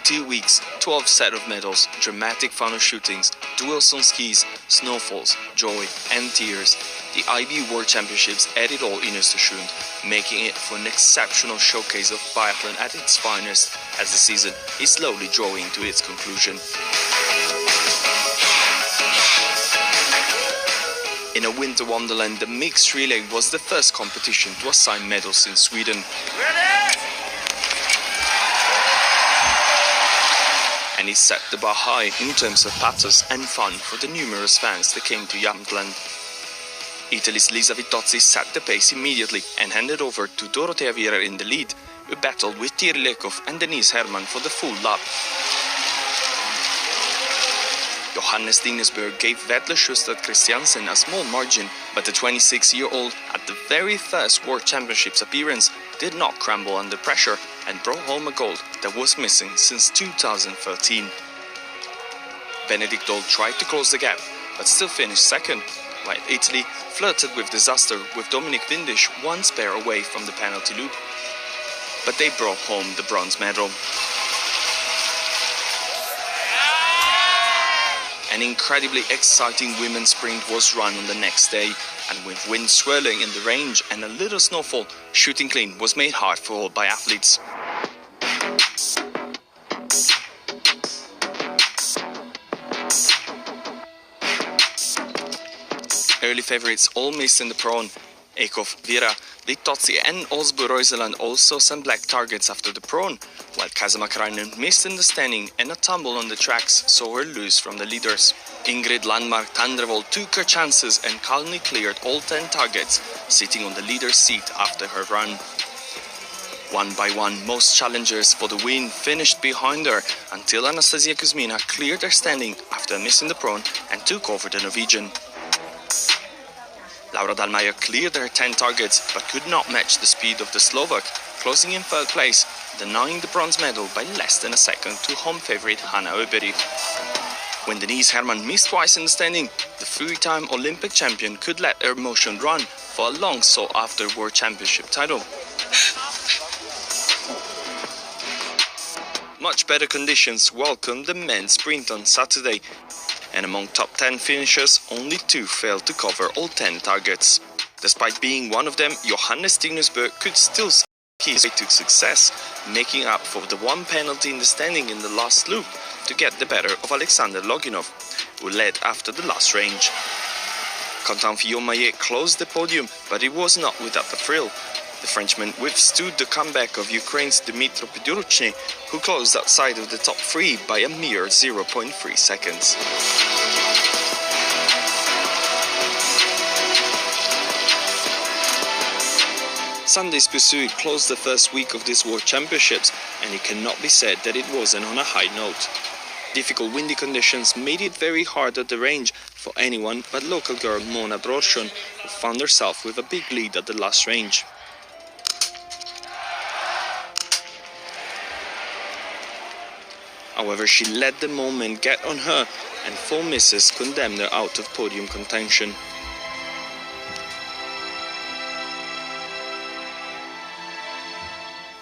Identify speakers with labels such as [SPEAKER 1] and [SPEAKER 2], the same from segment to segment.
[SPEAKER 1] 2 weeks, 12 set of medals, dramatic funnel shootings, duels on skis, snowfalls, joy and tears. The IB World Championships had it all in Östersund, making it for an exceptional showcase of biathlon at its finest, as the season is slowly drawing to its conclusion. In a winter wonderland, the mixed relay was the first competition to assign medals in Sweden. And it set the bar high in terms of pathos and fun for the numerous fans that came to Jämtland. Italy's Lisa Vitozzi set the pace immediately and handed over to Dorothea Wierer in the lead, who battled with eckhoff and Herrmann for the full lap. Johannes Dingesberg gave Vettler Schustad Christiansen a small margin, but the 26-year-old, at the very first World Championships appearance, did not crumble under pressure and brought home a gold that was missing since 2013. Benedikt Doll tried to close the gap, but still finished second, while Italy flirted with disaster with windisch one spare away from the penalty loop. But they brought home the bronze medal. An incredibly exciting women's sprint was run on the next day, and with wind swirling in the range and a little snowfall, shooting clean was made hard for all biathletes. Early favourites all missed in the prawn. Eckhoff, Wierer, Vitozzi and Olsbo-Reuseland also some black targets after the prawn, while Kasamakrainen missed in the standing and a tumble on the tracks saw her lose from the leaders. Ingrid Landmark-Tandrevold took her chances and calmly cleared all 10 targets, sitting on the leader's seat after her run. One by one, most challengers for the win finished behind her until Anastasia Kuzmina cleared her standing after missing the prawn and took over the Norwegian. Laura Dahlmeier cleared her 10 targets but could not match the speed of the Slovak, closing in third place, denying the bronze medal by less than a second to home favourite Hanna Öberg. When Denise Herrmann missed twice in the standing, the three-time Olympic champion could let her motion run for a long sought-after World Championship title. Much better conditions welcomed the men's sprint on Saturday, and among top 10 finishers, only 2 failed to cover all 10 targets. Despite being one of them, Johannes Dingesberg could still see his way to success, making up for the one penalty in the standing in the last loop to get the better of Alexander Loginov, who led after the last range. Quentin Fillon-Maillet closed the podium, but it was not without a thrill. The Frenchman withstood the comeback of Ukraine's Dmitry Pedruchny, who closed outside of the top 3 by a mere 0.3 seconds. Sunday's pursuit closed the first week of these World Championships, and it cannot be said that it wasn't on a high note. Difficult windy conditions made it very hard at the range for anyone but local girl Mona Brorsson, who found herself with a big lead at the last range. However, she let the moment get on her, and 4 misses condemned her out of podium contention.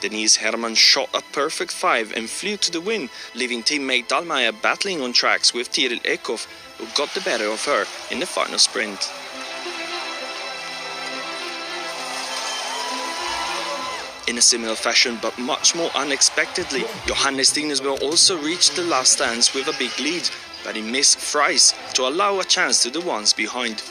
[SPEAKER 1] Denise Herrmann shot a perfect 5 and flew to the win, leaving teammate Dahlmeier battling on tracks with eckhoff, who got the better of her in the final sprint. In a similar fashion, but much more unexpectedly, Johannes Dingesberg also reached the last dance with a big lead, but he missed thrice to allow a chance to the ones behind.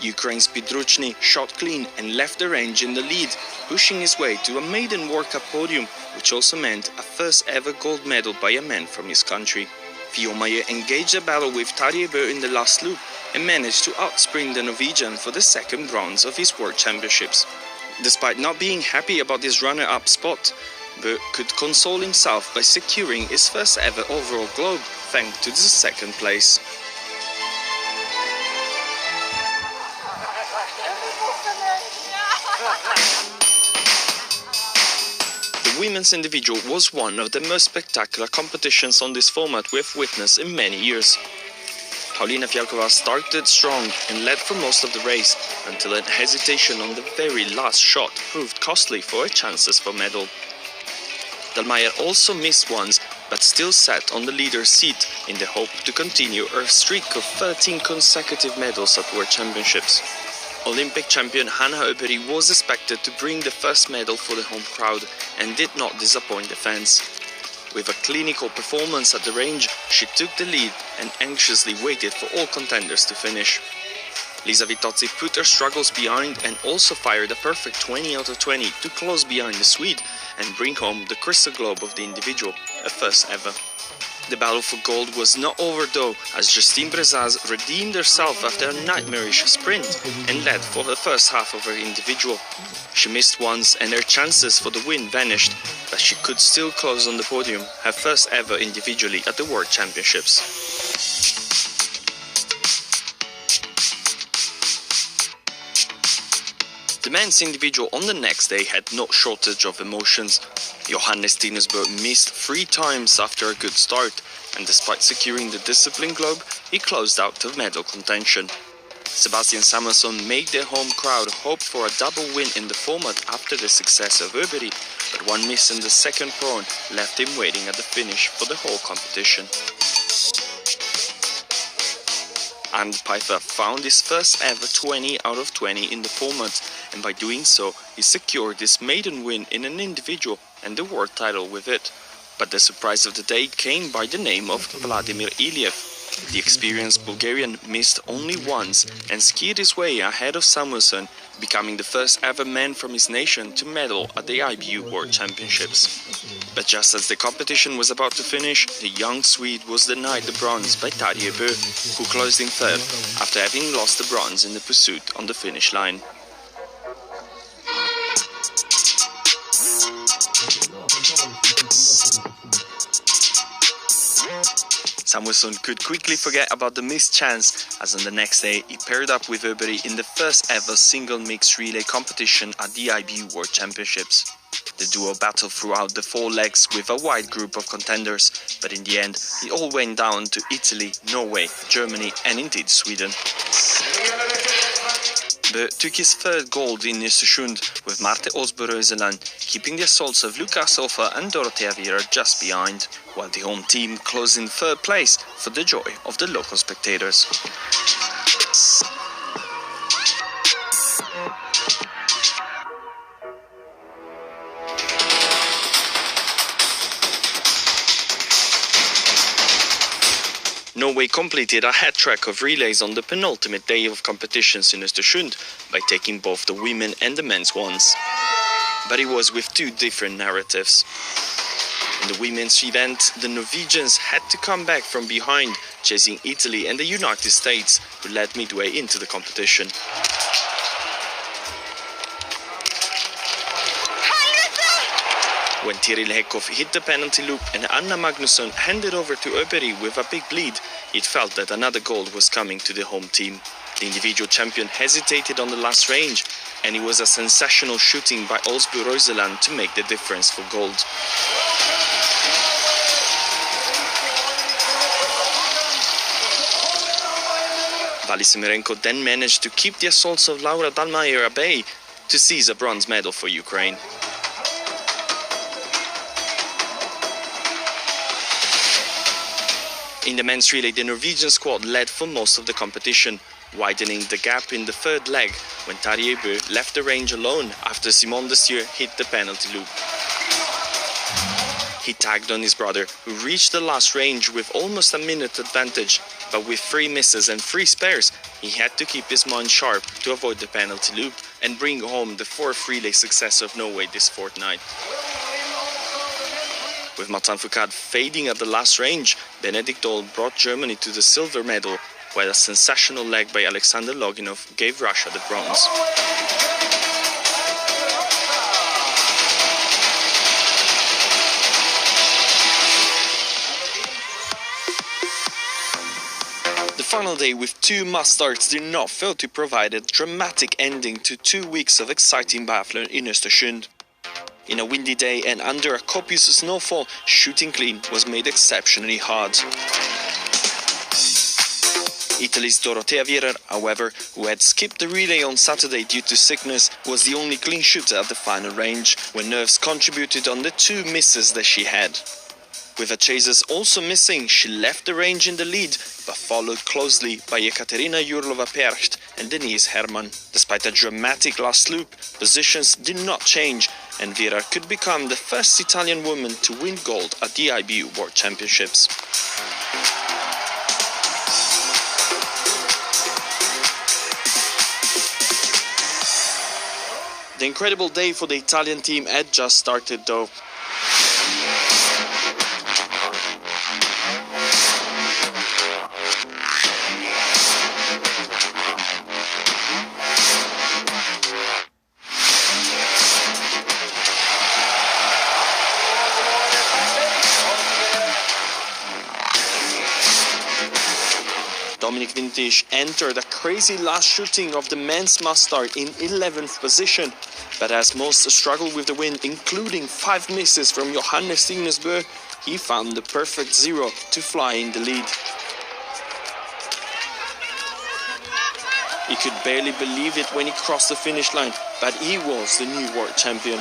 [SPEAKER 1] Ukraine's Pedruchny shot clean and left the range in the lead, pushing his way to a maiden World Cup podium, which also meant a first ever gold medal by a man from his country. Fillon-Maillet engaged a battle with Tarjei Bø in the last loop and managed to outsprint the Norwegian for the second bronze of his World Championships. Despite not being happy about his runner-up spot, Bø could console himself by securing his first ever overall globe thanks to the second place. The women's individual was one of the most spectacular competitions on this format we've witnessed in many years. Paulina Fialkova started strong and led for most of the race, until a hesitation on the very last shot proved costly for her chances for medal. Dahlmeier also missed once, but still sat on the leader's seat in the hope to continue her streak of 13 consecutive medals at World Championships. Olympic champion Hanna Öberg was expected to bring the first medal for the home crowd and did not disappoint the fans. With a clinical performance at the range, she took the lead and anxiously waited for all contenders to finish. Lisa Vitozzi put her struggles behind and also fired a perfect 20 out of 20 to close behind the Swede and bring home the Crystal Globe of the individual, a first ever. The battle for gold was not over though, as Justine Brezaz redeemed herself after a nightmarish sprint and led for the first half of her individual. She missed once and her chances for the win vanished, but she could still close on the podium, her first ever individually at the World Championships. The men's individual on the next day had no shortage of emotions. Johannes Tinnesberg missed 3 times after a good start, and despite securing the discipline globe, he closed out the medal contention. Sebastian Samuelsson made the home crowd hope for a double win in the format after the success of Öberg, but one miss in the second prawn left him waiting at the finish for the whole competition. Arnd Pfeiffer found his first ever 20 out of 20 in the format, and by doing so, he secured his maiden win in an individual and the world title with it. But the surprise of the day came by the name of Vladimir Iliev. The experienced Bulgarian missed only once and skied his way ahead of Samuelsson, becoming the first ever man from his nation to medal at the IBU World Championships. But just as the competition was about to finish, the young Swede was denied the bronze by Tarjei Bø, who closed in third after having lost the bronze in the pursuit on the finish line. Samuelsson could quickly forget about the missed chance, as on the next day he paired up with Öberg in the first ever single mixed relay competition at the IBU World Championships. The duo battled throughout the 4 legs with a wide group of contenders, but in the end it all went down to Italy, Norway, Germany and indeed Sweden. Bø took his third gold in Östersund with Marte Osborg-Røiseland, keeping the assaults of Lukas Hofer and Dorothea Wierer just behind, while the home team closed in third place for the joy of the local spectators. Norway completed a hat-trick of relays on the penultimate day of competitions in Östersund by taking both the women and the men's ones. But it was with 2 different narratives. In the women's event, the Norwegians had to come back from behind, chasing Italy and the United States, who led midway into the competition. When Tiril Eckhoff hit the penalty loop and Anna Magnusson handed over to Öberg with a big lead, it felt that another gold was coming to the home team. The individual champion hesitated on the last range, and it was a sensational shooting by Osborg-Røiseland to make the difference for gold. Vali Semerenko then managed to keep the assaults of Laura Dahlmeier at bay to seize a bronze medal for Ukraine. In the men's relay, the Norwegian squad led for most of the competition, widening the gap in the third leg when Tarjei Bø left the range alone after Simon Desieux hit the penalty loop. He tagged on his brother, who reached the last range with almost a minute advantage, but with 3 misses and 3 spares, he had to keep his mind sharp to avoid the penalty loop and bring home the 4th relay success of Norway this fortnight. With fourcade fading at the last range, Benedikt Dahl brought Germany to the silver medal, while a sensational leg by Alexander Loginov gave Russia the bronze. The final day with 2 must-starts did not fail to provide a dramatic ending to 2 weeks of exciting biathlon in Östersund. In a windy day and under a copious snowfall, shooting clean was made exceptionally hard. Italy's Dorothea Wierer, however, who had skipped the relay on Saturday due to sickness, was the only clean shooter at the final range, when nerves contributed on the 2 misses that she had. With her chasers also missing, she left the range in the lead, but followed closely by Yurlova and Denise Herrmann. Despite a dramatic last loop, positions did not change, and Wierer could become the first Italian woman to win gold at the IBU World Championships. The incredible day for the Italian team had just started though. Windisch entered a crazy last shooting of the men's mustard in 11th position, but as most struggled with the win, including 5 misses from Johannes Öberg, he found the perfect zero to fly in the lead. He could barely believe it when he crossed the finish line, but he was the new world champion.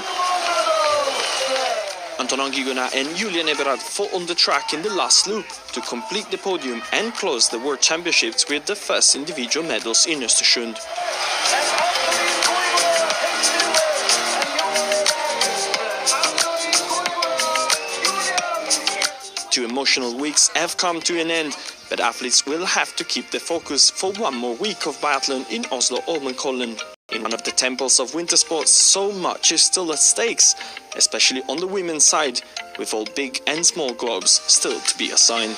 [SPEAKER 1] Guigonnat and Eberhard fought on the track in the last loop to complete the podium and close the World Championships with the first individual medals in Östersund. 2 emotional weeks have come to an end, but athletes will have to keep their focus for one more week of biathlon in Oslo-Holmenkollen. In one of the temples of winter sports, so much is still at stakes, especially on the women's side, with all big and small globes still to be assigned.